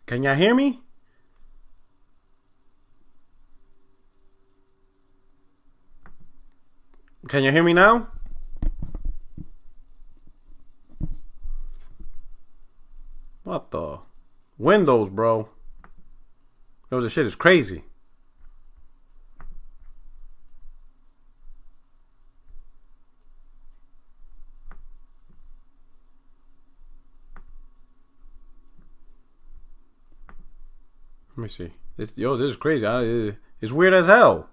Can y'all hear me? Can you hear me now? What the? Windows, bro. Yo, this shit is crazy. Let me see. This is crazy. It's weird as hell.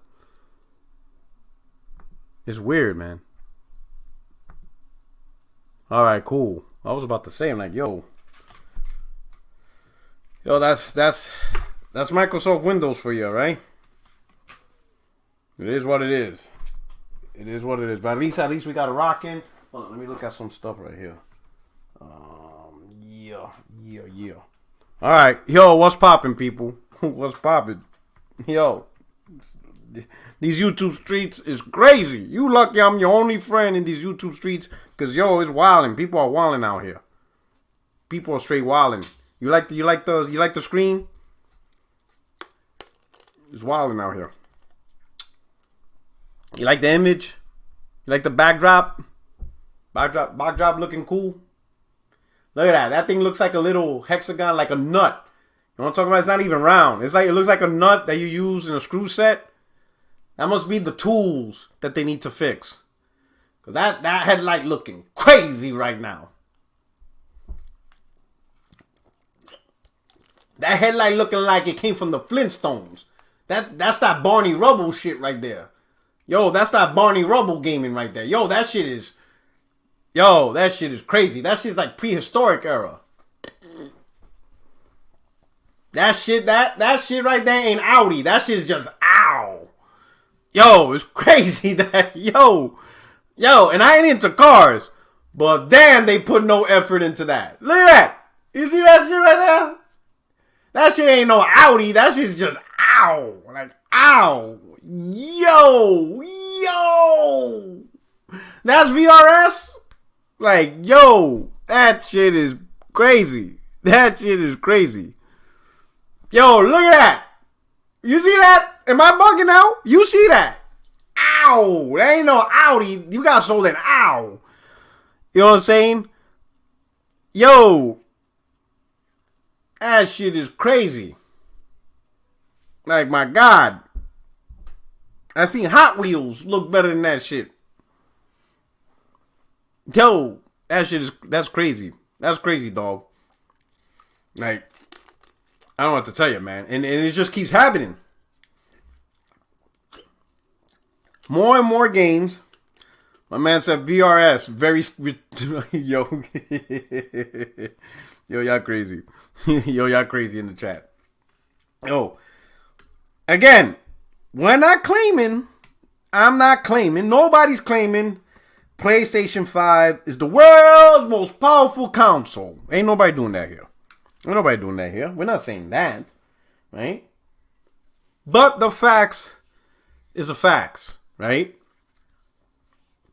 It's weird, man. All right, cool. I was about to say, I'm like, yo, that's Microsoft Windows for you, right? It is what it is. It is what it is. But at least we got a rocking. Hold on, let me look at some stuff right here. Yeah. All right, yo, what's popping, people? What's popping? Yo, these YouTube streets is crazy. You lucky I'm your only friend in these YouTube streets, cause yo, it's wilding. People are wilding out here. People are straight wilding. You like the screen? It's wilding out here. You like the image? You like the backdrop? Backdrop looking cool. Look at that. That thing looks like a little hexagon, like a nut. You know what I'm talking about? It's not even round. It looks like a nut that you use in a screw set. That must be the tools that they need to fix. Cause that headlight looking crazy right now. That headlight looking like it came from the Flintstones. That's that Barney Rubble shit right there. Yo, that's that Barney Rubble gaming right there. Yo, that shit is crazy. That shit's like prehistoric era. That shit right there ain't Audi. That shit's just ow. Yo, it's crazy that yo, and I ain't into cars, but damn, they put no effort into that. Look at that. You see that shit right there? That shit ain't no Audi. That shit's just ow. Like, ow. Yo. That's VRS? Like, yo, that shit is crazy. That shit is crazy. Yo, look at that. You see that? Am I bugging out? You see that? Ow. That ain't no Audi. You got sold an ow. You know what I'm saying? Yo. That shit is crazy. Like, my God. I seen Hot Wheels look better than that shit. Yo, that's crazy. That's crazy, dog. Like, I don't know what to tell you, man. And it just keeps happening. More and more games. My man said VRS. Very... Yo. Yo, y'all crazy. Yo, y'all crazy in the chat. Yo. Again, we're not claiming. I'm not claiming. Nobody's claiming PlayStation 5 is the world's most powerful console. Ain't nobody doing that here. Ain't nobody doing that here. We're not saying that. Right? But the facts is a facts. Right?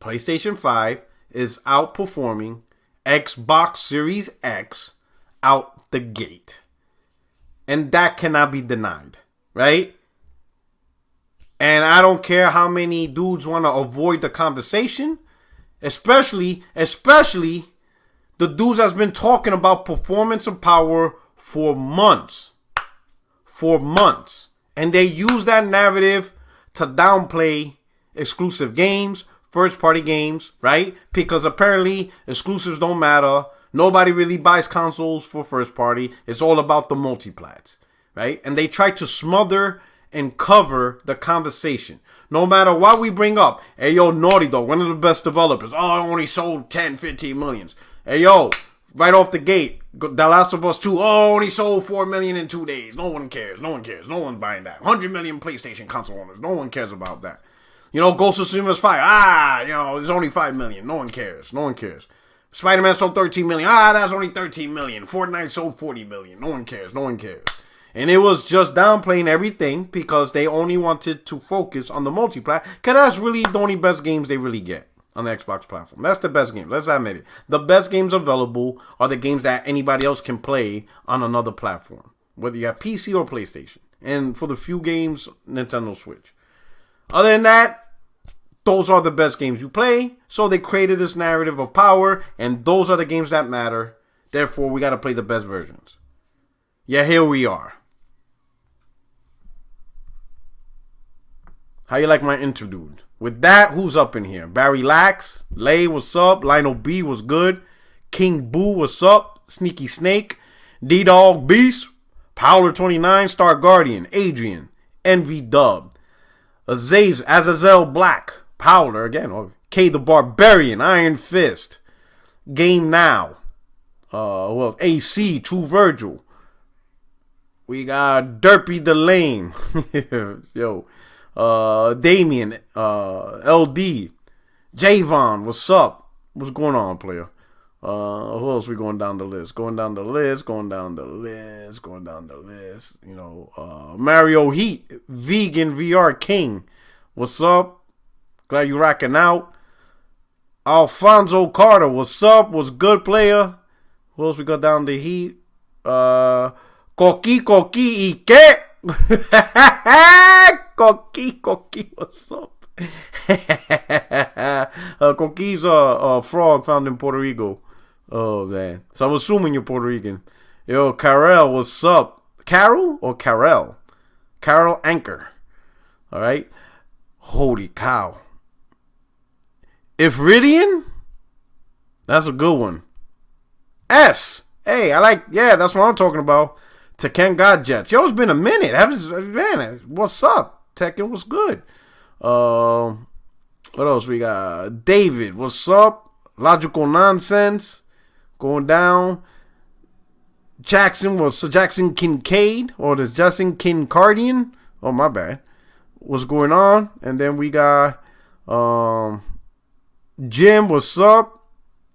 PlayStation 5 is outperforming Xbox Series X out the gate. And that cannot be denied. Right? And I don't care how many dudes want to avoid the conversation. Especially the dudes that's been talking about performance and power for months. For months. And they use that narrative to downplay exclusive games, first-party games, right? Because apparently exclusives don't matter. Nobody really buys consoles for first-party. It's all about the multiplats, right? And they try to smother and cover the conversation. No matter what we bring up. Hey, yo, Naughty Dog, one of the best developers. Oh, I only sold 10, 15 millions. Hey, yo, right off the gate, The Last of Us 2, oh, only sold 4 million in 2 days. No one cares. No one's buying that. 100 million PlayStation console owners. No one cares about that. You know, Ghost of Tsushima 5. There's only 5 million. No one cares. Spider-Man sold 13 million. That's only 13 million. Fortnite sold 40 million. No one cares. And it was just downplaying everything because they only wanted to focus on the multiplayer. Because that's really the only best games they really get on the Xbox platform. That's the best game. Let's admit it. The best games available are the games that anybody else can play on another platform. whether you have PC or PlayStation. And for the few games, Nintendo Switch. Other than that, those are the best games you play. So they created this narrative of power, and those are the games that matter. Therefore, we got to play the best versions. Yeah, here we are. How you like my interlude? With that, who's up in here? Barry Lax, Lay, what's up? Lionel B, was good? King Boo, what's up? Sneaky Snake, D-Dog Beast, Powler29, Star Guardian, Adrian, Envy Dub, Azazel Black, Powler again, K the Barbarian, Iron Fist, Game Now, who else? AC, True Virgil. We got Derpy the Lame, yo. Damien, LD, Javon, what's up? What's going on, player? Who else we going down the list? Going down the list. You know, Mario Heat, Vegan VR King, what's up? Glad you rocking out. Alfonso Carter, what's up? What's good, player? Who else we got down the Heat? Coqui Ike. Coqui, what's up? Coqui's a frog found in Puerto Rico. Oh, man. So I'm assuming you're Puerto Rican. Yo, Carol, what's up? Carol or Carol? Carol Anchor. All right. Holy cow. Ifridian? That's a good one. S. Hey, I like, yeah, that's what I'm talking about. Tekken Godjets. Yo, it's been a minute. Man, what's up? Tekken, what's good? What else we got? David, what's up? Logical Nonsense. Going down. Jackson Kincaid. Or the Jackson Kincardian. Oh, my bad. What's going on? And then we got Jim, what's up?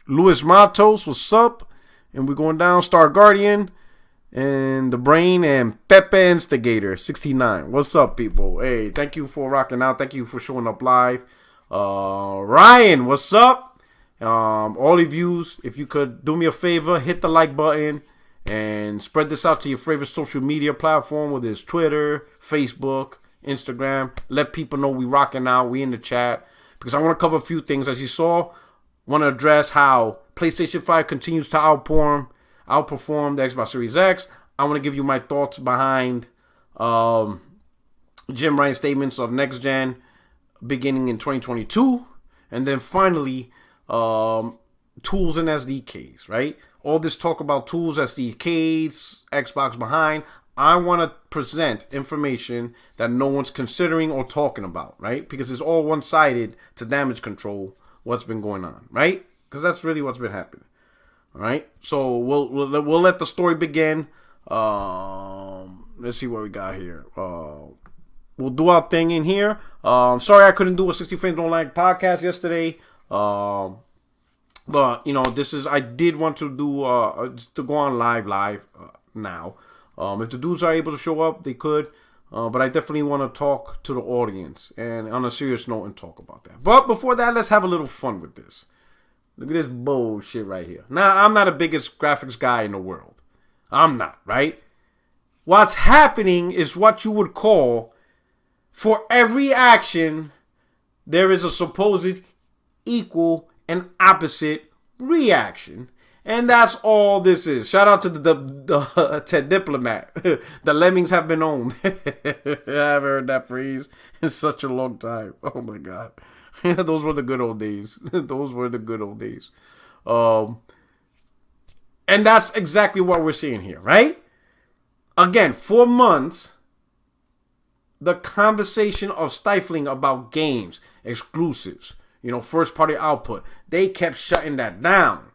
Luis Matos, what's up? And we're going down. Star Guardian. And the Brain and Pepe Instigator 69. What's up, people? Hey, thank you for rocking out. Thank you for showing up live. Ryan, what's up? All of you, if you could do me a favor, hit the like button and spread this out to your favorite social media platform, whether it's Twitter, Facebook, Instagram. Let people know we rocking out. We in the chat. Because I want to cover a few things. As you saw, want to address how PlayStation 5 continues to outperform the Xbox Series X. I want to give you my thoughts behind Jim Ryan's statements of next gen beginning in 2022. And then finally, tools and SDKs, right? All this talk about tools, SDKs, Xbox behind. I want to present information that no one's considering or talking about, right? Because it's all one-sided to damage control what's been going on, right? Because that's really what's been happening. All right, so we'll let the story begin. Let's see what we got here. We'll do our thing in here. Sorry I couldn't do a 60 Frames Don't Lag podcast yesterday. But you know, I did want to do to go on live now. If the dudes are able to show up, they could. But I definitely want to talk to the audience and on a serious note and talk about that. But before that, let's have a little fun with this. Look at this bullshit right here. Now, I'm not the biggest graphics guy in the world. I'm not, right? What's happening is what you would call, for every action, there is a supposed equal and opposite reaction. And that's all this is. Shout out to the Ted Diplomat. The lemmings have been owned. I haven't heard that phrase in such a long time. Oh, my God. Those were the good old days. And that's exactly what we're seeing here, right? Again, 4 months, the conversation of stifling about games, exclusives, first party output, they kept shutting that down.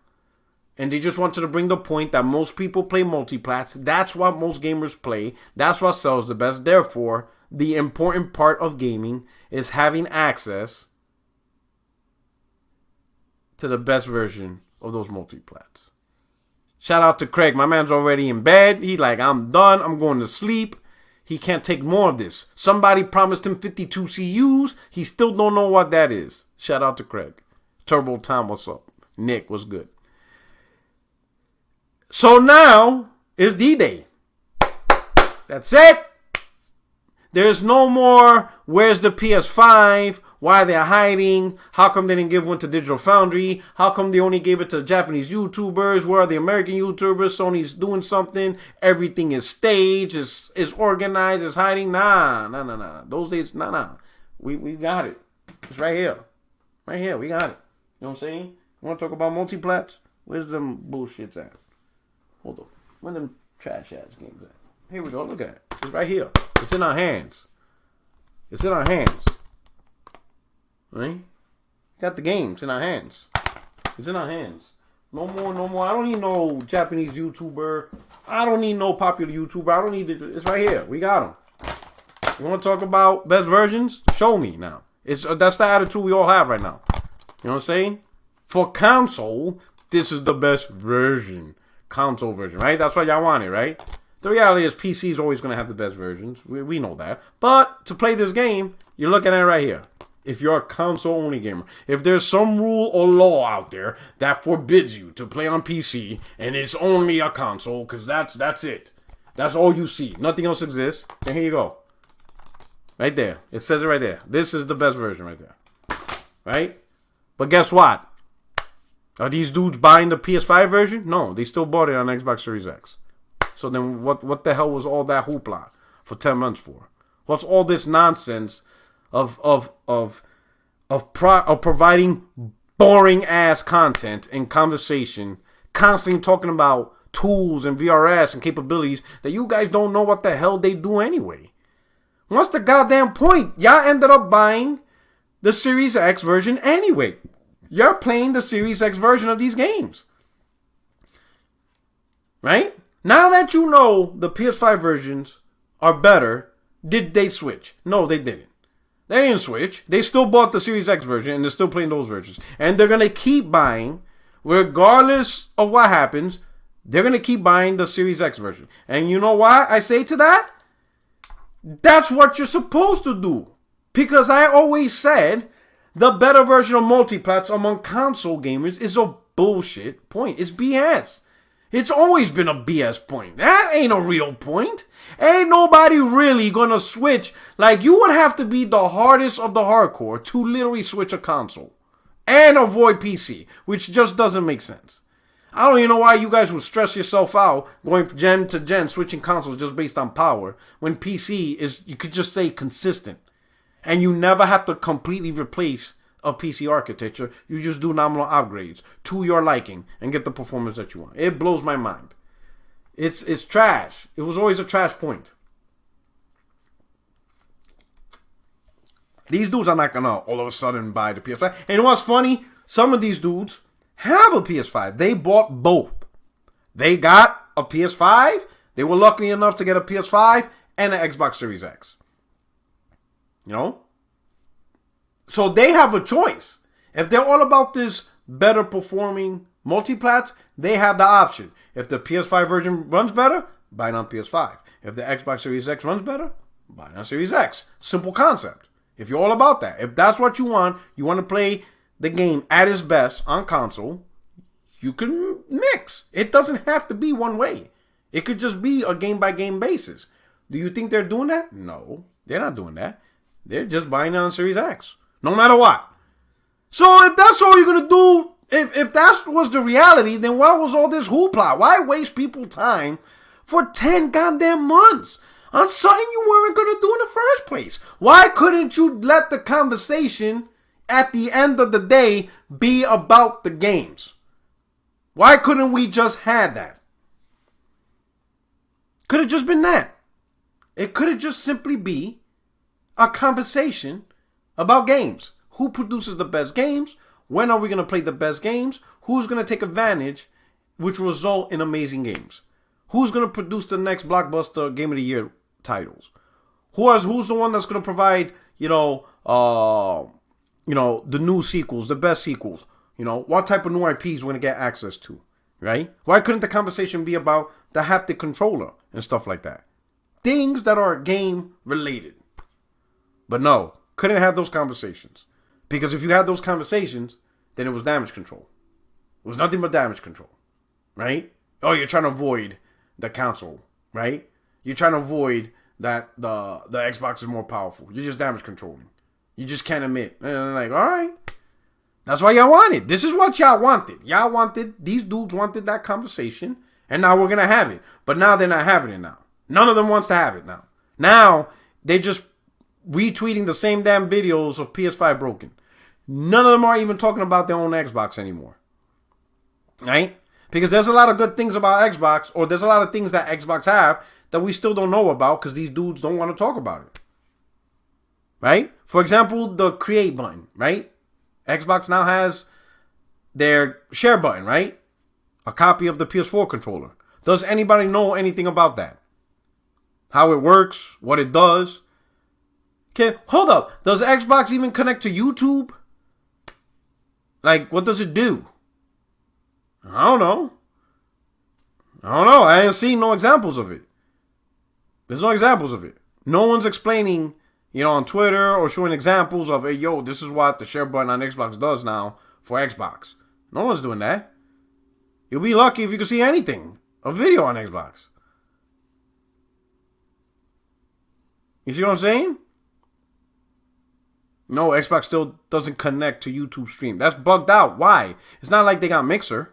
And they just wanted to bring the point that most people play multiplats. That's what most gamers play. That's what sells the best. Therefore, the important part of gaming is having access to the best version of those multiplats. Shout out to Craig. My man's already in bed. He like, I'm done. I'm going to sleep. He can't take more of this. Somebody promised him 52 CUs. He still don't know what that is. Shout out to Craig. Turbo Tom, what's up? Nick, what's good? So now is D-Day. That's it. There's no more, where's the PS5? Why they're hiding? How come they didn't give one to Digital Foundry? How come they only gave it to Japanese YouTubers? Where are the American YouTubers? Sony's doing something. Everything is staged, is organized, is hiding. Nah. Those days, nah. We got it. It's right here. Right here, we got it. You know what I'm saying? You want to talk about multiplats? Where's them bullshits at? Hold on. Where them trash ass games at? Here we go. Look at it. It's right here. It's in our hands. It's in our hands. Right? Got the games in our hands. It's in our hands. No more. I don't need no Japanese YouTuber. I don't need no popular YouTuber. I don't need it. It's right here. We got them. You want to talk about best versions? Show me now. That's the attitude we all have right now. You know what I'm saying? For console, this is the best version. Console version, right? That's what y'all wanted, right? The reality is PC is always going to have the best versions. We know that. But to play this game, you're looking at it right here. If you're a console-only gamer. If there's some rule or law out there that forbids you to play on PC and it's only a console, because that's it. That's all you see. Nothing else exists. Then here you go. Right there. It says it right there. This is the best version right there. Right? But guess what? Are these dudes buying the PS5 version? No, they still bought it on Xbox Series X. So then what the hell was all that hoopla for 10 months for? What's all this nonsense of providing boring ass content and conversation, constantly talking about tools and VRS and capabilities that you guys don't know what the hell they do anyway? What's the goddamn point? Y'all ended up buying the Series X version anyway. You're playing the Series X version of these games. Right? Now that you know the PS5 versions are better, did they switch? No, they didn't. They didn't switch. They still bought the Series X version and they're still playing those versions. And they're going to keep buying, regardless of what happens, they're going to keep buying the Series X version. And you know why I say to that? That's what you're supposed to do. Because I always said the better version of multiplats among console gamers is a bullshit point. It's BS. It's always been a BS point. That ain't a real point. Ain't nobody really gonna switch. Like, you would have to be the hardest of the hardcore to literally switch a console and avoid PC, which just doesn't make sense. I don't even know why you guys would stress yourself out going from gen to gen, switching consoles just based on power, when PC is, you could just say, consistent. And you never have to completely replace a PC architecture. You just do nominal upgrades to your liking and get the performance that you want. It blows my mind. It's trash. It was always a trash point. These dudes are not gonna all of a sudden buy the PS5. And you know what's funny? Some of these dudes have a PS5. They bought both. They got a PS5. They were lucky enough to get a PS5 and an Xbox Series X. You know? So they have a choice. If they're all about this better performing multiplats, they have the option. If the PS5 version runs better, buy it on PS5. If the Xbox Series X runs better, buy it on Series X. Simple concept. If you're all about that, if that's what you want to play the game at its best on console, you can mix. It doesn't have to be one way. It could just be a game-by-game basis. Do you think they're doing that? No, they're not doing that. They're just buying it on Series X. No matter what. So if that's all you're going to do, if that was the reality, then why was all this hoopla? Why waste people time for 10 goddamn months on something you weren't going to do in the first place? Why couldn't you let the conversation at the end of the day be about the games? Why couldn't we just have that? Could have just been that. It could have just simply be a conversation about games. Who produces the best games? When are we going to play the best games? Who's going to take advantage, which will result in amazing games? Who's going to produce the next blockbuster Game of the Year titles? Who's the one that's going to provide, the new sequels, the best sequels? What type of new IPs we're going to get access to, right? Why couldn't the conversation be about the haptic controller and stuff like that? Things that are game related. But no, couldn't have those conversations. Because if you had those conversations, then it was damage control. It was nothing but damage control, right? Oh, you're trying to avoid the console, right? You're trying to avoid that the Xbox is more powerful. You're just damage controlling. You just can't admit. And I'm like, all right. That's why y'all wanted. This is what y'all wanted. These dudes wanted that conversation. And now we're going to have it. But now they're not having it now. None of them wants to have it now. Now, they're just retweeting the same damn videos of PS5 broken. None of them are even talking about their own Xbox anymore. Right? Because there's a lot of good things about Xbox, or there's a lot of things that Xbox have that we still don't know about because these dudes don't want to talk about it. Right? For example, the create button, right? Xbox now has their share button, right? A copy of the PS4 controller. Does anybody know anything about that? How it works, what it does? Okay, hold up. Does Xbox even connect to YouTube? Like, what does it do? I don't know. I ain't seen no examples of it. There's no examples of it. No one's explaining, on Twitter or showing examples of, hey, yo, this is what the share button on Xbox does now for Xbox. No one's doing that. You'll be lucky if you can see anything. A video on Xbox. You see what I'm saying? No, Xbox still doesn't connect to YouTube stream. That's bugged out. Why? It's not like they got Mixer.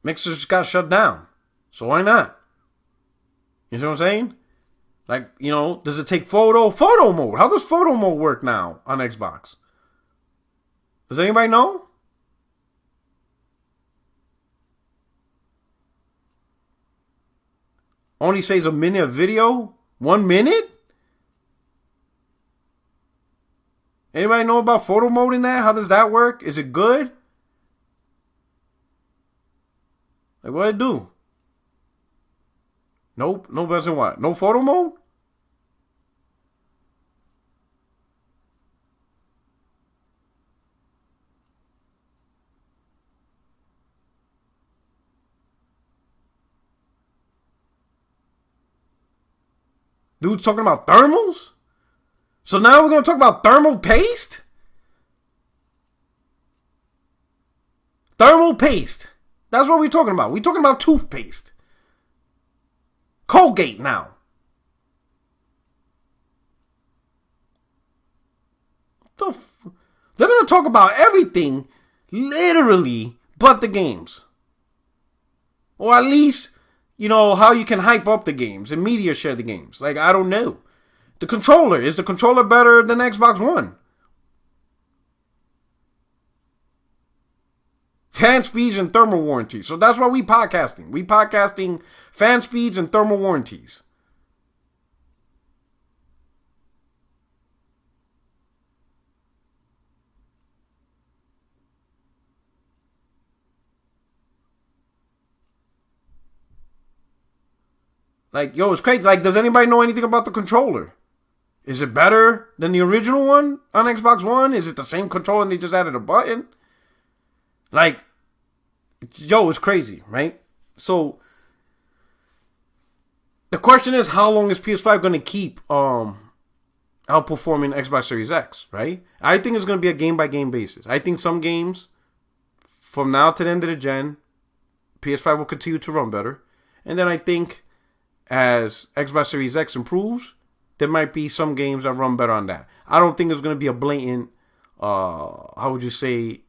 Mixer just got shut down. So why not? You see what I'm saying? Like, does it take photo mode? How does photo mode work now on Xbox? Does anybody know? Only says a minute of video? 1 minute? Anybody know about photo mode in that? How does that work? Is it good? Like, what it do? Nope. No better than what? No photo mode? Dude's talking about thermals? So now we're going to talk about thermal paste? Thermal paste. That's what we're talking about. We're talking about toothpaste. Colgate now. They're going to talk about everything, literally, but the games. Or at least, how you can hype up the games and media share the games. Like, I don't know. The controller. Is the controller better than Xbox One? Fan speeds and thermal warranties. So that's why we podcasting. We podcasting fan speeds and thermal warranties. Like, yo, it's crazy. Like, does anybody know anything about the controller? Is it better than the original one on Xbox One? Is it the same controller and they just added a button? Like, yo, it's crazy, right? So, the question is, how long is PS5 going to keep outperforming Xbox Series X, right? I think it's going to be a game-by-game basis. I think some games, from now to the end of the gen, PS5 will continue to run better. And then I think as Xbox Series X improves, there might be some games that run better on that. I don't think it's going to be a blatant, how would you say,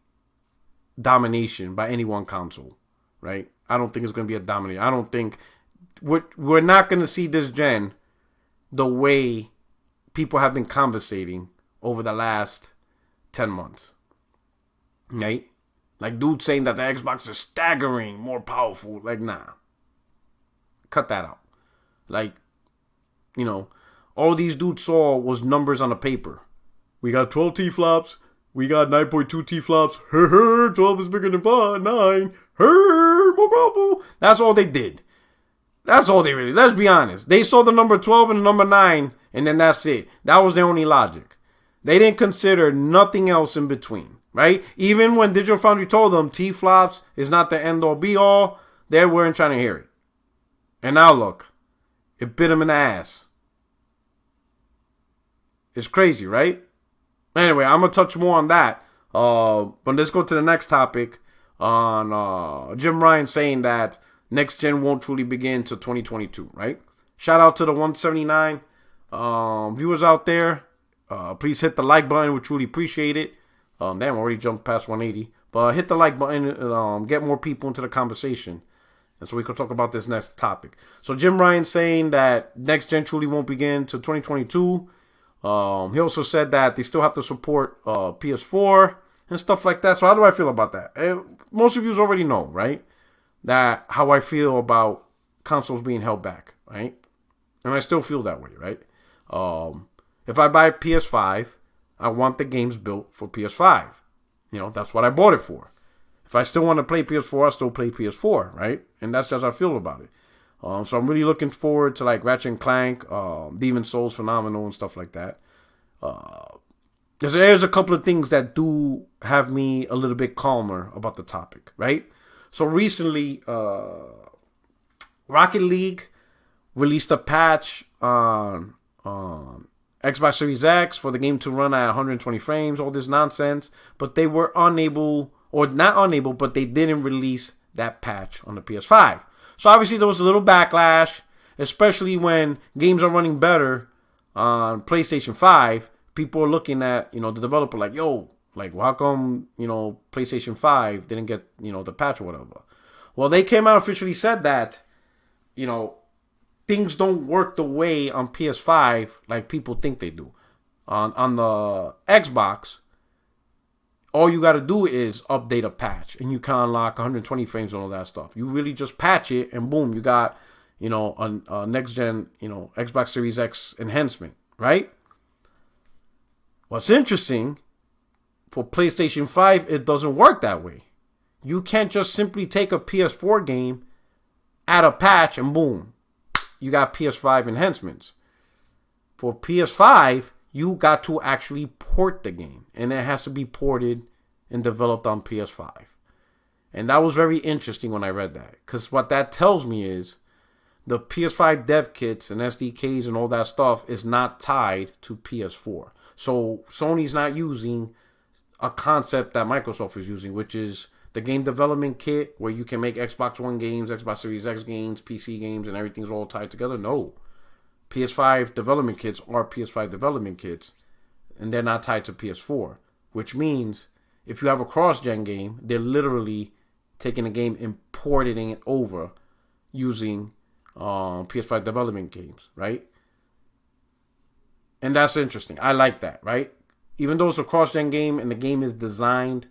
domination by any one console, right? I don't think it's going to be a domination. I don't think we're not going to see this gen the way people have been conversating over the last 10 months, right? Like dudes saying that the Xbox is staggering more powerful. Like, nah, cut that out. Like, all these dudes saw was numbers on a paper. We got 12 T-flops. We got 9.2 T-flops. 12 is bigger than 9. More powerful. That's all they did. That's all they really. Let's be honest. They saw the number 12 and the number 9, and then that's it. That was their only logic. They didn't consider nothing else in between, right? Even when Digital Foundry told them T-flops is not the end-all be-all, they weren't trying to hear it. And now look. It bit them in the ass. It's crazy, right? Anyway, I'm going to touch more on that. But let's go to the next topic on Jim Ryan saying that next gen won't truly begin until 2022, right? Shout out to the 179 viewers out there. Please hit the like button. We truly appreciate it. Damn, I already jumped past 180. But hit the like button and get more people into the conversation. And so we can talk about this next topic. So Jim Ryan saying that next gen truly won't begin till 2022. He also said that they still have to support PS4 and stuff like that. So how do I feel about that? Most of you already know, right? That how I feel about consoles being held back, right? And I still feel that way, right? If I buy a PS5, I want the games built for PS5. You know, that's what I bought it for. If I still want to play PS4, I still play PS4, right? And that's just how I feel about it. So I'm really looking forward to like Ratchet and Clank, Demon's Souls Phenomenal and stuff like that. There's a couple of things that do have me a little bit calmer about the topic, right? So recently, Rocket League released a patch on Xbox Series X for the game to run at 120 frames, all this nonsense. But they were unable, or not unable, but they didn't release that patch on the PS5. So obviously there was a little backlash, especially when games are running better on PlayStation 5. People are looking at, the developer like, yo, like, well, how come, PlayStation 5 didn't get, the patch or whatever? Well, they came out officially said that, things don't work the way on PS5 like people think they do. On the Xbox, all you got to do is update a patch and you can unlock 120 frames and all that stuff. You really just patch it and boom, you got, a next gen, Xbox Series X enhancement, right? What's interesting, for PlayStation 5, it doesn't work that way. You can't just simply take a PS4 game, add a patch, and boom, you got PS5 enhancements. For PS5, you got to actually port the game, and it has to be ported and developed on PS5. And that was very interesting when I read that, because what that tells me is the PS5 dev kits and SDKs and all that stuff is not tied to PS4. So Sony's not using a concept that Microsoft is using, which is the game development kit where you can make Xbox One games, Xbox Series X games, PC games, and everything's all tied together. No. PS5 development kits are PS5 development kits, and they're not tied to PS4, which means if you have a cross-gen game, they're literally taking a game and porting it over using PS5 development games, right? And that's interesting. I like that, right? Even though it's a cross-gen game and the game is designed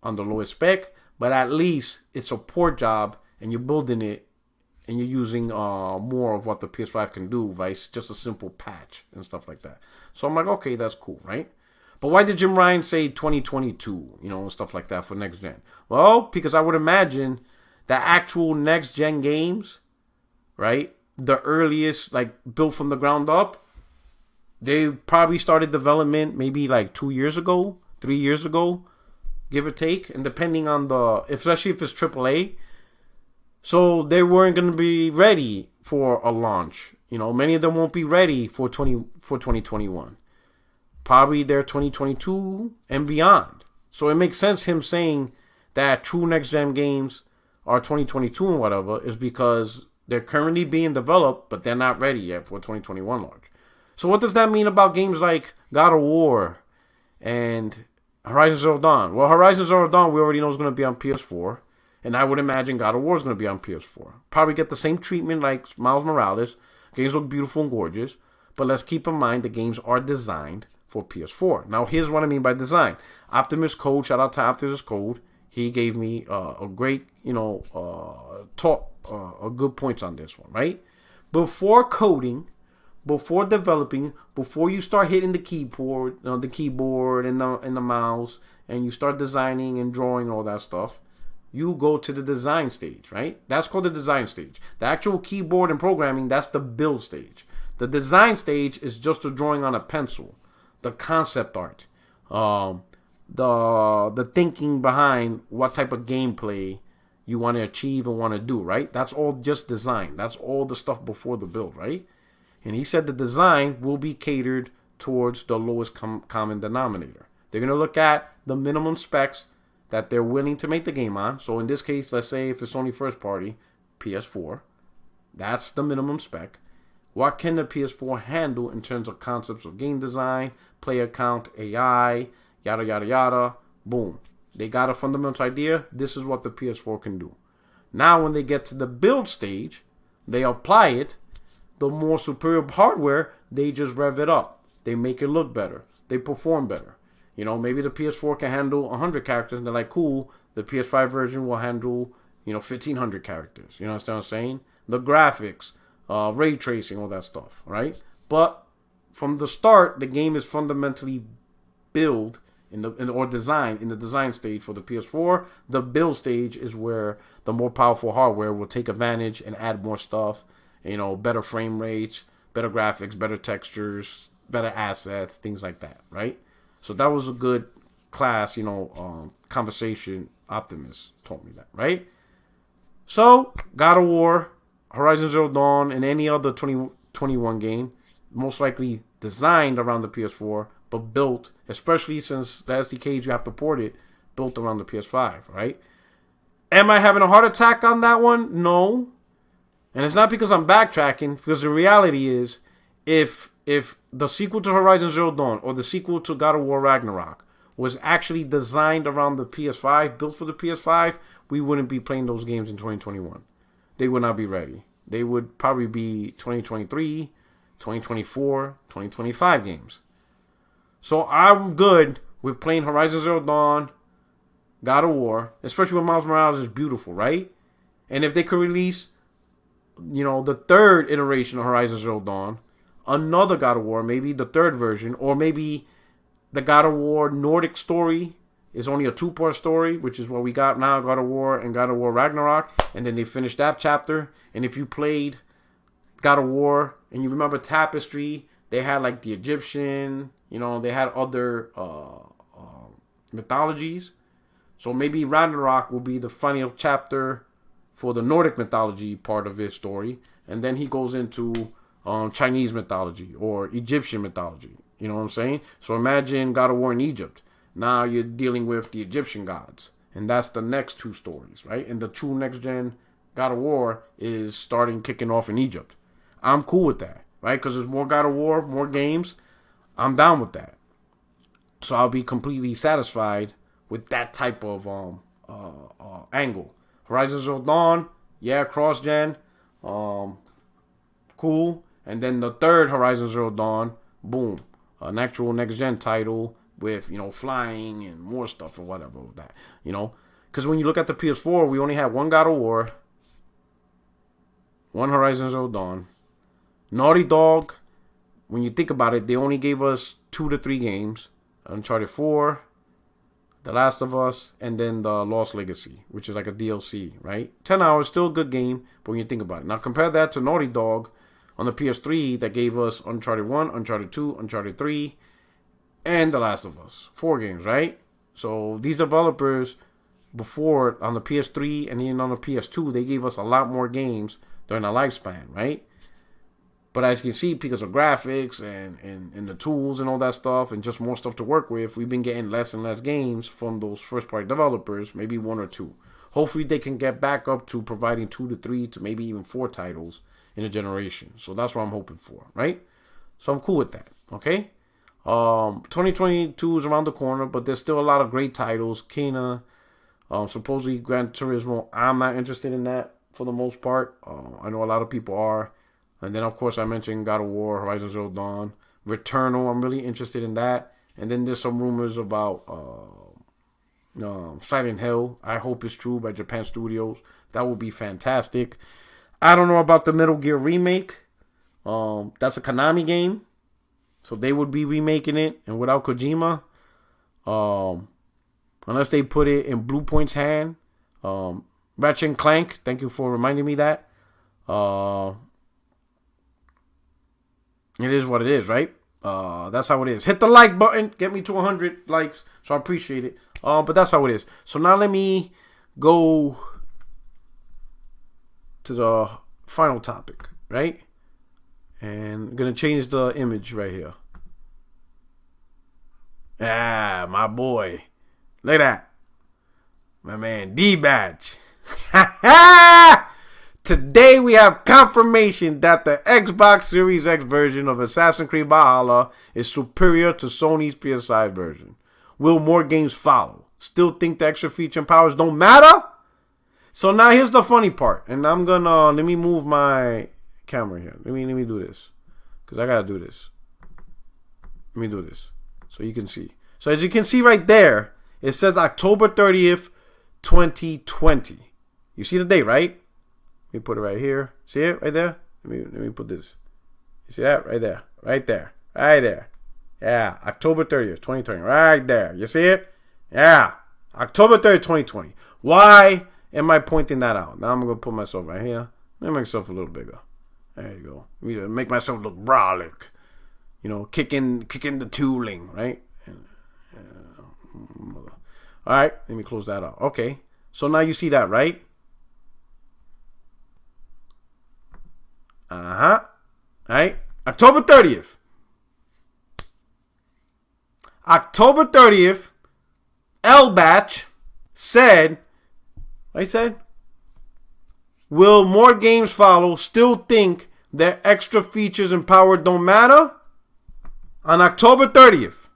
on the lowest spec, but at least it's a port job and you're building it and you're using more of what the PS5 can do, vice just a simple patch and stuff like that. So I'm like, okay, that's cool, right? But why did Jim Ryan say 2022, and stuff like that for next gen? Well, because I would imagine the actual next gen games, right? The earliest, like built from the ground up, they probably started development maybe like 2 years ago, 3 years ago, give or take. And depending on especially if it's AAA. So they weren't going to be ready for a launch. Many of them won't be ready for 2021. Probably they're 2022 and beyond. So it makes sense him saying that true next gen games are 2022 and whatever is because they're currently being developed, but they're not ready yet for 2021 launch. So what does that mean about games like God of War and Horizon Zero Dawn? Well, Horizon Zero Dawn we already know is going to be on PS4. And I would imagine God of War is going to be on PS4. Probably get the same treatment like Miles Morales. Games look beautiful and gorgeous. But let's keep in mind the games are designed for PS4. Now, here's what I mean by design. Optimus Code, shout out to Optimus Code. He gave me a great, talk, good points on this one, right? Before coding, before developing, before you start hitting the keyboard, and the mouse, and you start designing and drawing all that stuff, you go to the design stage, right? That's called the design stage. The actual keyboard and programming, that's the build stage. The design stage is just a drawing on a pencil, the concept art, the thinking behind what type of gameplay you want to achieve and want to do, right? That's all just design. That's all the stuff before the build, right? And he said the design will be catered towards the lowest common denominator. They're going to look at the minimum specs that they're willing to make the game on. So in this case, let's say if it's only first party, PS4, that's the minimum spec. What can the PS4 handle in terms of concepts of game design, player count, AI, yada, yada, yada. Boom. They got a fundamental idea. This is what the PS4 can do. Now, when they get to the build stage, they apply it. The more superior hardware, they just rev it up. They make it look better. They perform better. You know, maybe the PS4 can handle 100 characters, and they're like, cool, the PS5 version will handle, 1,500 characters. You know what I'm saying? The graphics, ray tracing, all that stuff, right? But from the start, the game is fundamentally built or designed in the design stage for the PS4. The build stage is where the more powerful hardware will take advantage and add more stuff. Better frame rates, better graphics, better textures, better assets, things like that, right? So that was a good class, conversation. Optimus told me that, right? So, God of War, Horizon Zero Dawn, and any other 2021 game, most likely designed around the PS4, but built, especially since the SDKs you have to port it, built around the PS5, right? Am I having a heart attack on that one? No. And it's not because I'm backtracking, because the reality is, if the sequel to Horizon Zero Dawn or the sequel to God of War Ragnarok was actually designed around the PS5, built for the PS5, we wouldn't be playing those games in 2021. They would not be ready. They would probably be 2023, 2024, 2025 games. So I'm good with playing Horizon Zero Dawn, God of War, especially when Miles Morales is beautiful, right? And if they could release, the third iteration of Horizon Zero Dawn, another God of War, maybe the third version, or maybe the God of War Nordic story is only a 2-part story, which is what we got now, God of War and God of War Ragnarok, and then they finished that chapter. And if you played God of War and you remember Tapestry, they had like the Egyptian, they had other mythologies. So maybe Ragnarok will be the final chapter for the Nordic mythology part of his story, and then he goes into Chinese mythology or Egyptian mythology. You know what I'm saying? So imagine God of War in Egypt. Now you're dealing with the Egyptian gods. And that's the next 2 stories, right? And the true next-gen God of War is kicking off in Egypt. I'm cool with that, right? Because there's more God of War, more games. I'm down with that. So I'll be completely satisfied with that type of angle. Horizon Zero Dawn, yeah, cross-gen. Cool. And then the third Horizon Zero Dawn, boom, an actual next-gen title with, flying and more stuff or whatever with that, Because when you look at the PS4, we only had one God of War, one Horizon Zero Dawn. Naughty Dog, when you think about it, they only gave us 2 to 3 games. Uncharted 4, The Last of Us, and then The Lost Legacy, which is like a DLC, right? 10 hours, still a good game, but when you think about it. Now compare that to Naughty Dog on the PS3 that gave us Uncharted 1, Uncharted 2, Uncharted 3, and The Last of Us. 4 games, right? So these developers, before on the PS3 and even on the PS2, they gave us a lot more games during the lifespan, right? But as you can see, because of graphics and the tools and all that stuff and just more stuff to work with, we've been getting less and less games from those first-party developers, maybe 1 or 2. Hopefully they can get back up to providing 2 to 3 to maybe even 4 titles in a generation. So that's what I'm hoping for, right? So I'm cool with that, okay? 2022 is around the corner, but there's still a lot of great titles. Kena, supposedly Gran Turismo. I'm not interested in that for the most part. I know a lot of people are. And then, of course, I mentioned God of War, Horizon Zero Dawn, Returnal. I'm really interested in that. And then there's some rumors about Silent Hill. I hope it's true, by Japan Studios. That would be fantastic. I don't know about the Metal Gear remake. That's a Konami game. So they would be remaking it. And without Kojima, unless they put it in Blue Point's hand. Ratchet and Clank, thank you for reminding me that. It is what it is, right? That's how it is. Hit the like button. Get me to 100 likes. So I appreciate it. But that's how it is. So now let me go to the final topic, right? And I'm going to change the image right here. Ah, my boy. Look at that. My man, D-Badge. Today we have confirmation that the Xbox Series X version of Assassin's Creed Valhalla is superior to Sony's PS5 version. Will more games follow? Still think the extra feature and powers don't matter? So now here's the funny part. And I'm gonna, let me move my camera here. Let me do this. Because I gotta do this. Let me do this. So you can see. So as you can see right there, it says October 30th, 2020. You see the date, right? Let me put it right here. See it right there? Let me put this. You see that? Right there. Right there. Right there. Yeah. October 30th, 2020. Right there. You see it? Yeah. October 30th, 2020. Why am I pointing that out? Now I'm going to put myself right here. Let me make myself a little bigger. There you go. Let me make myself look brolic. You know, kicking the tooling, right? All right. Let me close that out. Okay. So now you see that, right? All right. October 30th. October 30th, L-Batch said, what he said? Will more games follow? Still think that extra features and power don't matter? On October 30th.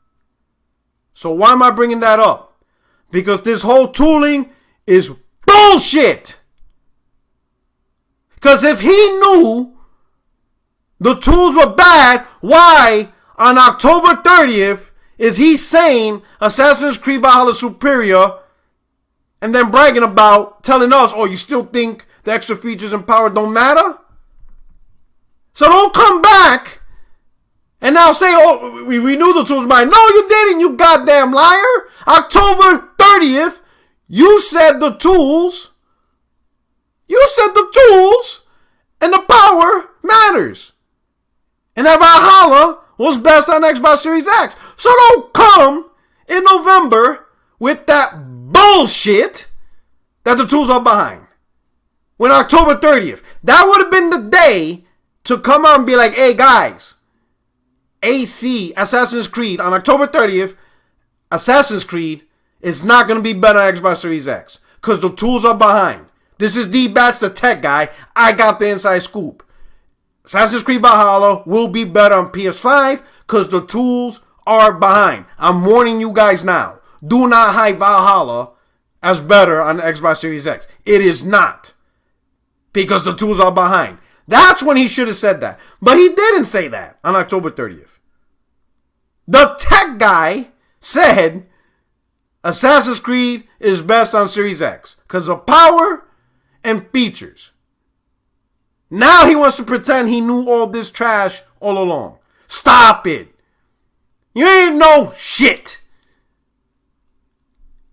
So why am I bringing that up? Because this whole tooling is bullshit. Because if he knew the tools were bad, why on October 30th is he saying Assassin's Creed Valhalla superior and then bragging about telling us, oh, you still think the extra features and power don't matter? So don't come back and now say, oh, we knew the tools were bad. No, you didn't, you goddamn liar. October 30th, you said the tools and the power matters. And that Valhalla was best on Xbox Series X. So don't come in November with that bullshit that the tools are behind. When October 30th, that would have been the day to come out and be like, hey guys, AC, Assassin's Creed, on October 30th, Assassin's Creed is not going to be better on Xbox Series X. Because the tools are behind. This is D-Batch, the tech guy. I got the inside scoop. Assassin's Creed Valhalla will be better on PS5 because the tools are behind. I'm warning you guys now. Do not hype Valhalla as better on the Xbox Series X. It is not. Because the tools are behind. That's when he should have said that. But he didn't say that on October 30th. The tech guy said Assassin's Creed is best on Series X because of power and features. Now he wants to pretend he knew all this trash all along. Stop it. You ain't know shit.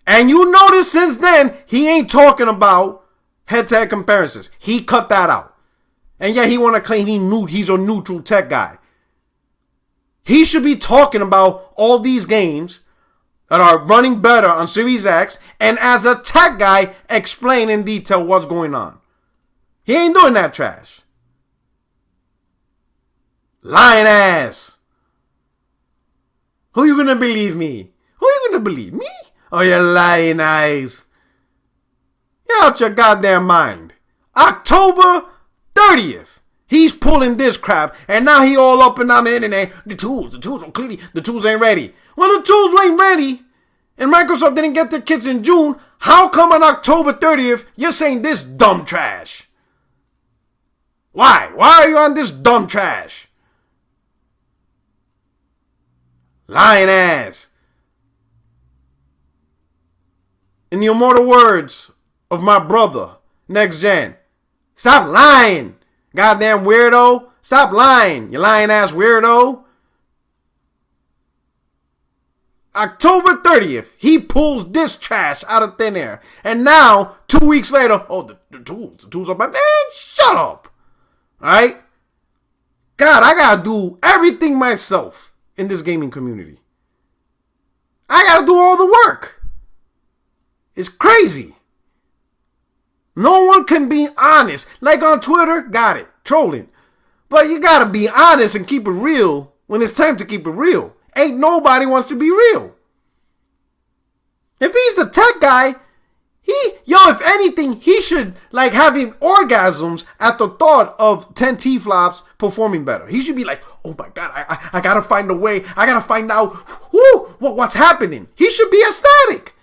And you notice since then, he ain't talking about head-to-head comparisons. He cut that out. And yet he want to claim he's a neutral tech guy. He should be talking about all these games that are running better on Series X and as a tech guy, explain in detail what's going on. He ain't doing that trash. Lying ass. Who you gonna believe me? Who you gonna believe? Me? Oh, you lying eyes. You're out your goddamn mind. October 30th. He's pulling this crap and now he all up and down the internet. The tools are clearly, the tools ain't ready. When the tools ain't ready and Microsoft didn't get their kits in June, how come on October 30th you're saying this dumb trash? Why? Why are you on this dumb trash? Lying ass. In the immortal words of my brother, Next Gen, stop lying, goddamn weirdo. Stop lying, you lying ass weirdo. October 30th, he pulls this trash out of thin air. And now, 2 weeks later, oh, the tools are bad. Man, shut up. Alright? God, I gotta do everything myself in this gaming community. I gotta do all the work. It's crazy. No one can be honest. Like on Twitter, got it, trolling. But you gotta be honest and keep it real when it's time to keep it real. Ain't nobody wants to be real. If he's the tech guy, If anything, he should like having orgasms at the thought of 10 T-flops performing better. He should be like, oh my God, I gotta find a way. I gotta find out what's happening. He should be ecstatic.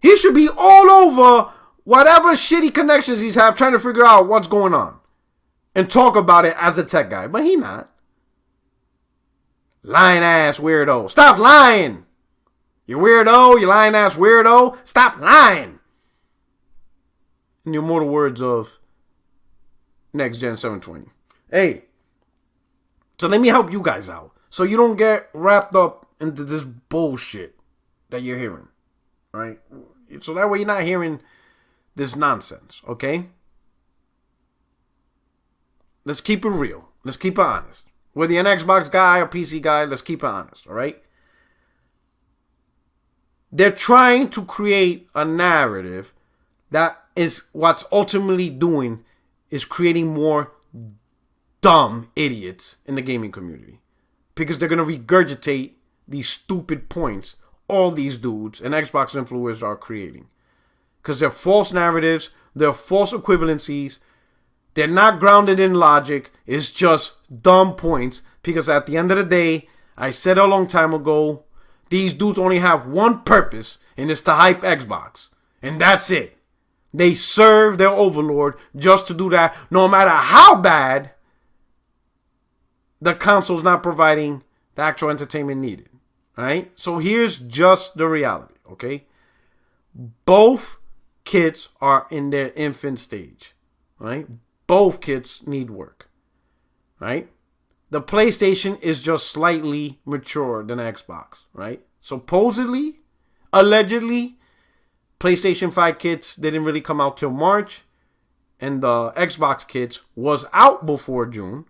He should be all over whatever shitty connections he's have trying to figure out what's going on and talk about it as a tech guy. But he not. Lying ass weirdo. Stop lying. You weirdo. You lying ass weirdo. Stop lying. In the immortal words of Next Gen 720. Hey. So let me help you guys out. So you don't get wrapped up into this bullshit that you're hearing. Right? So that way you're not hearing this nonsense. Okay? Let's keep it real. Let's keep it honest. Whether you're an Xbox guy or PC guy, let's keep it honest, all right? They're trying to create a narrative that is what's ultimately doing is creating more dumb idiots in the gaming community. Because they're going to regurgitate these stupid points all these dudes and Xbox influencers are creating. Because they're false narratives, they're false equivalencies, they're not grounded in logic. It's just dumb points. Because at the end of the day, I said a long time ago, these dudes only have one purpose, and it's to hype Xbox. And that's it. They serve their overlord just to do that, no matter how bad the console's not providing the actual entertainment needed. Alright? So here's just the reality, okay? Both kids are in their infant stage. Right? Both kids need work. Right? The PlayStation is just slightly mature than Xbox. Right? Supposedly, allegedly, PlayStation 5 kits didn't really come out till March. And the Xbox kits was out before June.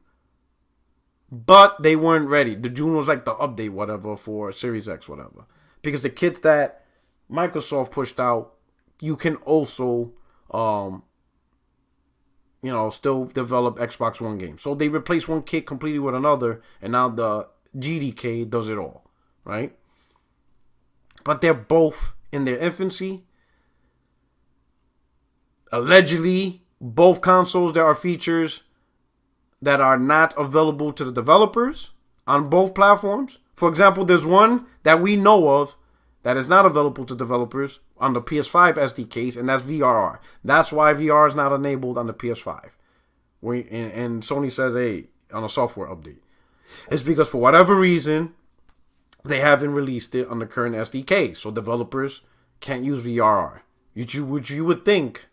But they weren't ready. The June was like the update, whatever, for Series X, whatever. Because the kits that Microsoft pushed out, you can also, still develop Xbox One games. So they replaced one kit completely with another, and now the GDK does it all, right? But they're both in their infancy. Allegedly, both consoles, there are features that are not available to the developers on both platforms. For example, there's one that we know of that is not available to developers on the PS5 SDKs, and that's VRR. That's why VR is not enabled on the PS5. And Sony says, hey, on a software update. It's because for whatever reason, they haven't released it on the current SDK, so developers can't use VRR. Which you would think,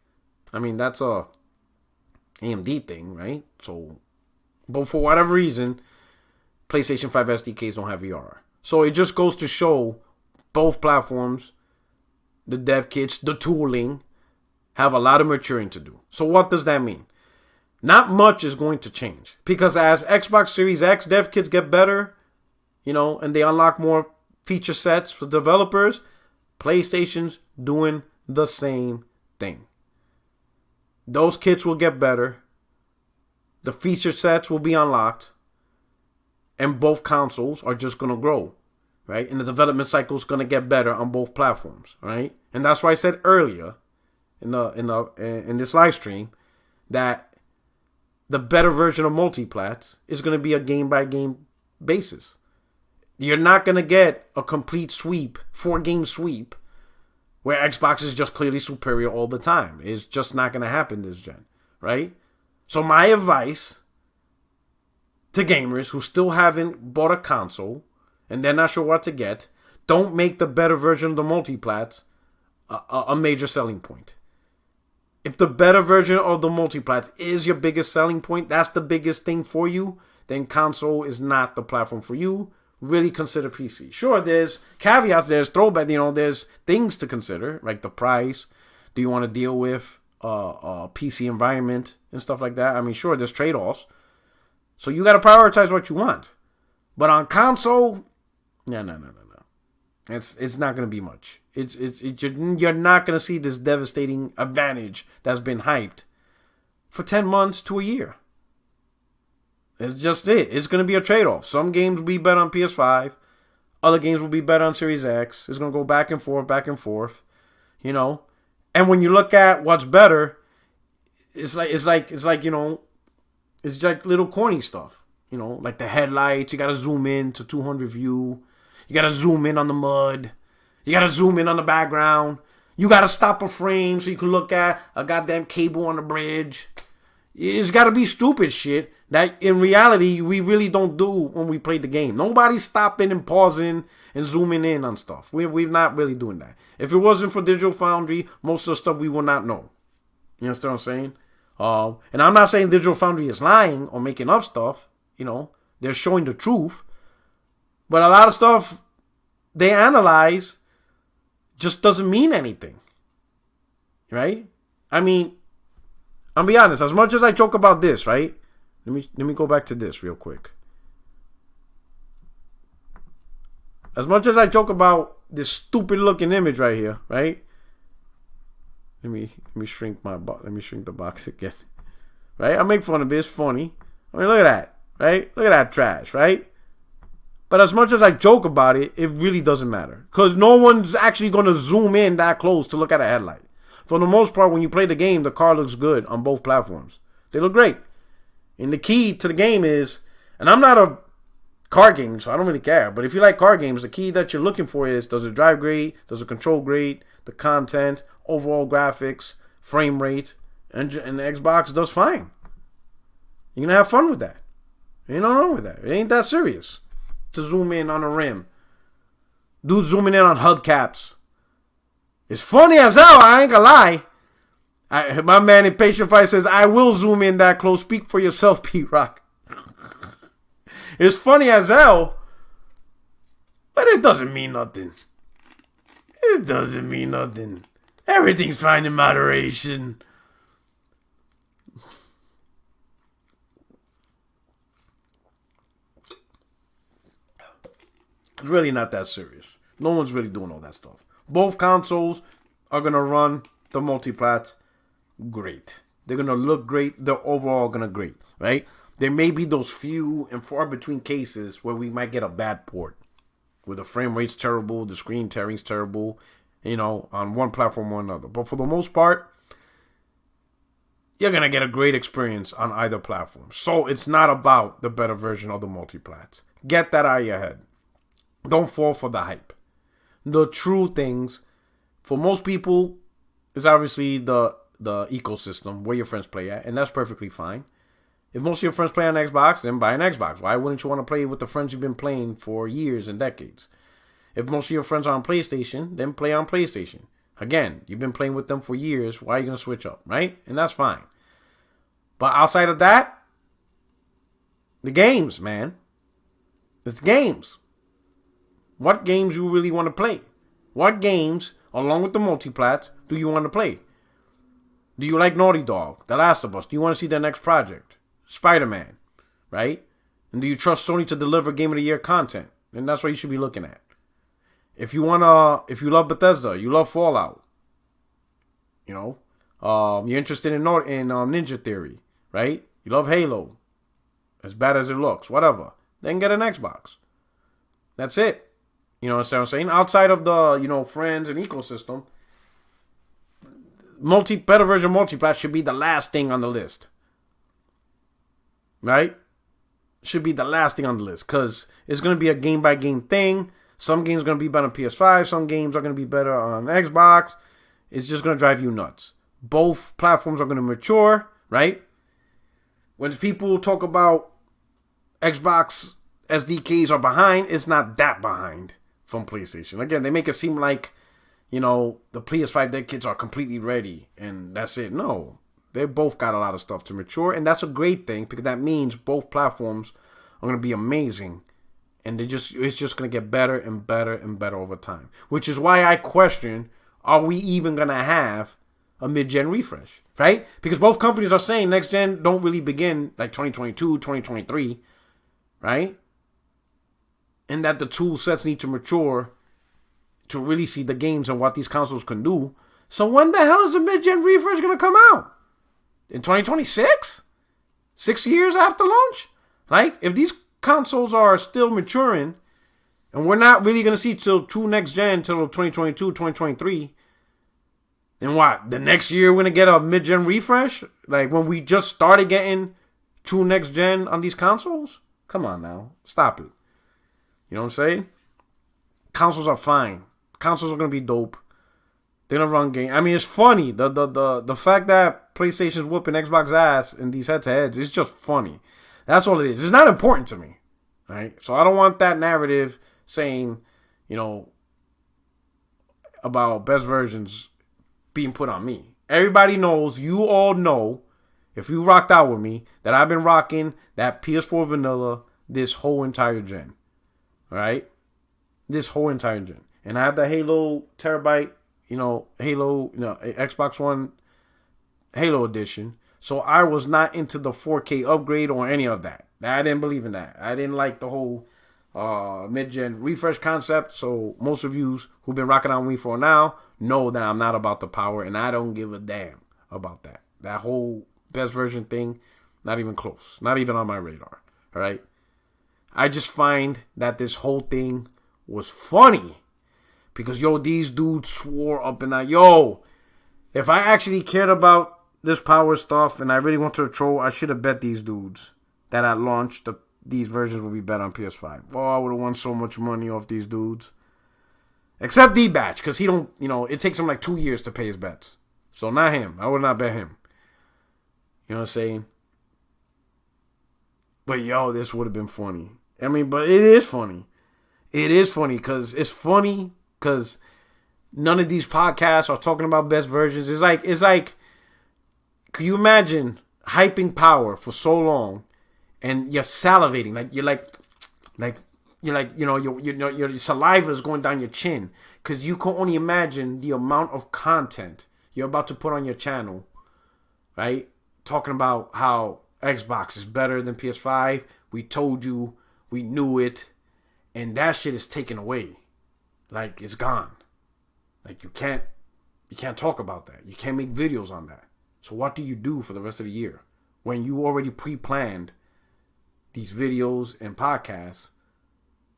I mean, that's a AMD thing, right? So, but for whatever reason, PlayStation 5 SDKs don't have VRR. So it just goes to show both platforms, the dev kits, the tooling, have a lot of maturing to do. So what does that mean? Not much is going to change. Because as Xbox Series X dev kits get better, and they unlock more feature sets for developers, PlayStation's doing the same thing. Those kits will get better. The feature sets will be unlocked. And both consoles are just going to grow. Right? And the development cycle is going to get better on both platforms. Right? And that's why I said earlier in this live stream that the better version of multiplats is going to be a game-by-game basis. You're not going to get a complete sweep, 4-game sweep, where Xbox is just clearly superior all the time. It's just not going to happen this gen. Right? So my advice to gamers who still haven't bought a console and they're not sure what to get, don't make the better version of the multiplats a major selling point. If the better version of the multiplats is your biggest selling point, that's the biggest thing for you, then console is not the platform for you. Really consider PC. Sure, there's caveats, there's throwback, there's things to consider, like the price. Do you want to deal with a PC environment and stuff like that? I mean, sure, there's trade-offs. So you got to prioritize what you want. But on console, no. It's not going to be much. You're not going to see this devastating advantage that's been hyped for 10 months to a year. It's just it. It's going to be a trade-off. Some games will be better on PS5. Other games will be better on Series X. It's going to go back and forth. And when you look at what's better, it's like you know, it's like little corny stuff. You know, like the headlights. You gotta zoom in to 200 view. You gotta zoom in on the mud. You gotta zoom in on the background. You gotta stop a frame so you can look at a goddamn cable on the bridge. It's gotta be stupid shit that in reality we really don't do when we play the game. Nobody's stopping and pausing and zooming in on stuff. We're not really doing that. If it wasn't for Digital Foundry, most of the stuff we would not know. You understand what I'm saying? And I'm not saying Digital Foundry is lying or making up stuff. You know, they're showing the truth. But a lot of stuff they analyze just doesn't mean anything. Right? I mean, I'll be honest, as much as I joke about this, right? Let me go back to this real quick. As much as I joke about this stupid looking image right here, right? Let me shrink my box. Let me shrink the box again. Right? I make fun of this, funny. I mean, look at that, right? Look at that trash, right? But as much as I joke about it, it really doesn't matter. Because no one's actually going to zoom in that close to look at a headlight. For the most part, when you play the game, the car looks good on both platforms. They look great. And the key to the game is, and I'm not a car game, so I don't really care. But if you like car games, the key that you're looking for is, does it drive great? Does it control great? The content, overall graphics, frame rate, and the Xbox does fine. You're going to have fun with that. Ain't nothing wrong with that. It ain't that serious to zoom in on a rim. Dude zooming in on hubcaps. It's funny as hell, I ain't gonna lie. My man in Patient Fight says, I will zoom in that close. Speak for yourself, P-Rock. It's funny as hell, but it doesn't mean nothing. It doesn't mean nothing. Everything's fine in moderation. It's really not that serious. No one's really doing all that stuff. Both consoles are going to run the multiplats great. They're going to look great. They're overall going to great, right? There may be those few and far between cases where we might get a bad port. Where the frame rate's terrible, the screen tearing's terrible, you know, on one platform or another. But for the most part, you're going to get a great experience on either platform. So it's not about the better version of the multiplats. Get that out of your head. Don't fall for the hype. The true things, for most people, is obviously the ecosystem where your friends play at, and that's perfectly fine. If most of your friends play on Xbox, then buy an Xbox. Why wouldn't you want to play with the friends you've been playing for years and decades? If most of your friends are on PlayStation, then play on PlayStation. Again, you've been playing with them for years. Why are you going to switch up, right? And that's fine. But outside of that, the games, man. It's the games. What games you really want to play? What games, along with the multiplats, do you want to play? Do you like Naughty Dog, The Last of Us? Do you want to see their next project? Spider-Man, right? And do you trust Sony to deliver Game of the Year content? And that's what you should be looking at. If you love Bethesda, you love Fallout, you know, you're interested in Ninja Theory, right? You love Halo, as bad as it looks, whatever. Then get an Xbox. That's it. You know what I'm saying? Outside of the, you know, friends and ecosystem, better version multiplat should be the last thing on the list. Right? Should be the last thing on the list. Because it's going to be a game-by-game thing. Some games are going to be better on PS5. Some games are going to be better on Xbox. It's just going to drive you nuts. Both platforms are going to mature, right? When people talk about Xbox SDKs are behind, it's not that behind from PlayStation. Again, they make it seem like, you know, the PS5 dev kits are completely ready and that's it. No, they both got a lot of stuff to mature, and that's a great thing because that means both platforms are going to be amazing, and it's just going to get better and better and better over time. Which is why I question, are we even going to have a mid-gen refresh, right? Because both companies are saying next gen don't really begin like 2022, 2023, right? And that the tool sets need to mature to really see the games and what these consoles can do. So when the hell is a mid-gen refresh going to come out? In 2026? 6 years after launch? Like, if these consoles are still maturing, and we're not really going to see till true next gen till 2022, 2023, And what? The next year we're going to get a mid-gen refresh? Like when we just started getting true next-gen on these consoles? Come on now. Stop it. You know what I'm saying? Consoles are fine. Consoles are going to be dope. They're going to run game. I mean, it's funny. The fact that PlayStation's whooping Xbox ass in these head-to-heads is just funny. That's all it is. It's not important to me. Right? So I don't want that narrative saying, you know, about best versions being put on me. Everybody knows, you all know, if you rocked out with me, that I've been rocking that PS4 vanilla this whole entire gen. Alright? This whole entire gen. And I have the Halo terabyte, Xbox One Halo edition. So I was not into the 4K upgrade or any of that. I didn't believe in that. I didn't like the whole mid-gen refresh concept. So most of you who've been rocking on me for now know that I'm not about the power, and I don't give a damn about that. That whole best version thing, not even close. Not even on my radar. All right? I just find that this whole thing was funny because, these dudes swore up and down. If I actually cared about this power stuff and I really wanted to troll, I should have bet these dudes that at launch these versions will be better on PS5. Oh, I would have won so much money off these dudes. Except D-Batch, because he don't, it takes him like 2 years to pay his bets. So not him. I would not bet him. You know what I'm saying? But this would have been funny. I mean, but it is funny. It is funny because none of these podcasts are talking about best versions. It's like, can you imagine hyping power for so long and you're salivating, your saliva is going down your chin because you can only imagine the amount of content you're about to put on your channel, right? Talking about how Xbox is better than PS5. We told you, we knew it, and that shit is taken away. Like, it's gone. Like, you can't talk about that. You can't make videos on that. So what do you do for the rest of the year when you already pre-planned these videos and podcasts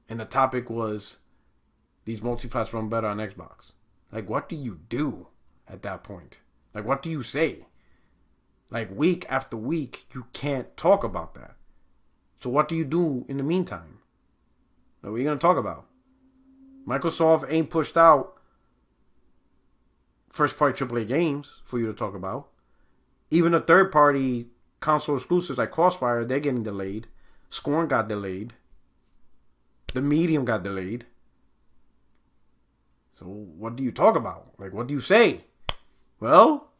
and the topic was these multiplats run better on Xbox? Like, what do you do at that point? Like, what do you say? Like, week after week, you can't talk about that. So what do you do in the meantime? What are you going to talk about? Microsoft ain't pushed out first-party AAA games for you to talk about. Even the third-party console exclusives like Crossfire, they're getting delayed. Scorn got delayed. The Medium got delayed. So what do you talk about? Like, what do you say? Well,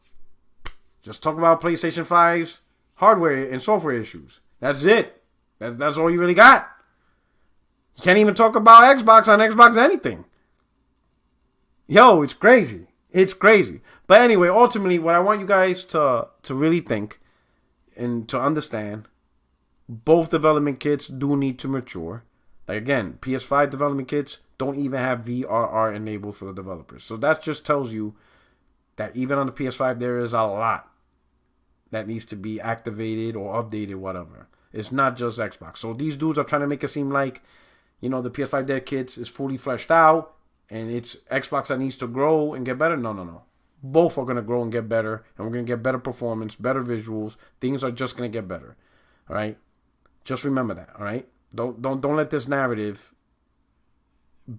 just talk about PlayStation 5's hardware and software issues. That's it. That's all you really got. You can't even talk about Xbox on Xbox anything. It's crazy. It's crazy. But anyway, ultimately, what I want you guys to really think and to understand, both development kits do need to mature. Like, again, PS5 development kits don't even have VRR enabled for the developers. So that just tells you that even on the PS5, there is a lot that needs to be activated or updated, whatever. It's not just Xbox. So these dudes are trying to make it seem like, the PS5 dev kits is fully fleshed out and it's Xbox that needs to grow and get better. No. Both are going to grow and get better, and we're going to get better performance, better visuals. Things are just going to get better. All right? Just remember that, all right? Don't let this narrative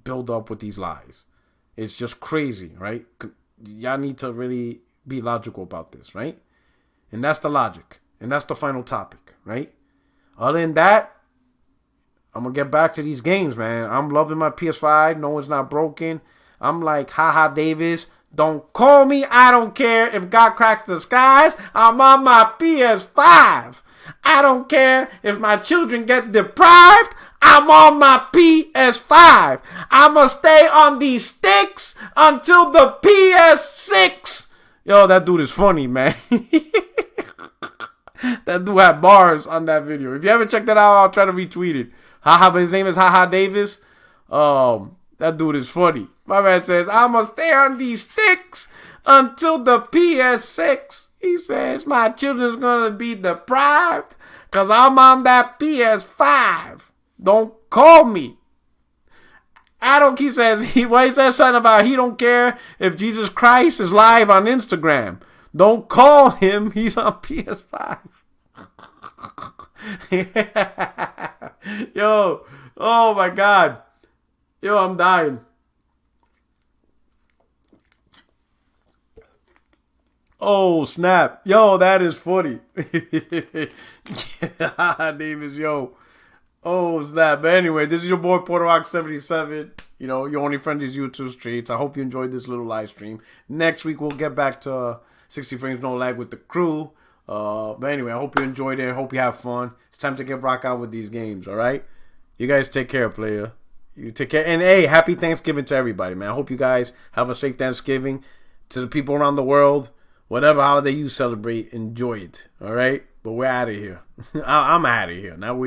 build up with these lies. It's just crazy, right? Y'all need to really be logical about this, right? And that's the logic. And that's the final topic, right? Other than that, I'm going to get back to these games, man. I'm loving my PS5. No, it's not broken. I'm like, haha, Davis. Don't call me. I don't care if God cracks the skies. I'm on my PS5. I don't care if my children get deprived. I'm on my PS5. I'ma stay on these sticks until the PS6. That dude is funny, man. That dude had bars on that video. If you haven't checked that out, I'll try to retweet it. But his name is Haha Davis. That dude is funny. My man says, I'ma stay on these sticks until the PS6. He says, my children's gonna be deprived because I'm on that PS5. Don't call me. He says, why he says something about he don't care if Jesus Christ is live on Instagram. Don't call him. He's on PS5. Yo, oh my God. Yo, I'm dying. Oh, snap. Yo, that is funny. Yeah, name is Yo. Oh, snap. But anyway, this is your boy, Porter Rock 77. You know, your only friend is YouTube Streets. I hope you enjoyed this little live stream. Next week, we'll get back to 60 frames, no lag with the crew. But anyway, I hope you enjoyed it. I hope you have fun. It's time to get rock out with these games, all right? You guys take care, player. You take care. And, hey, happy Thanksgiving to everybody, man. I hope you guys have a safe Thanksgiving. To the people around the world, whatever holiday you celebrate, enjoy it, all right? But we're out of here. I'm out of here. Now we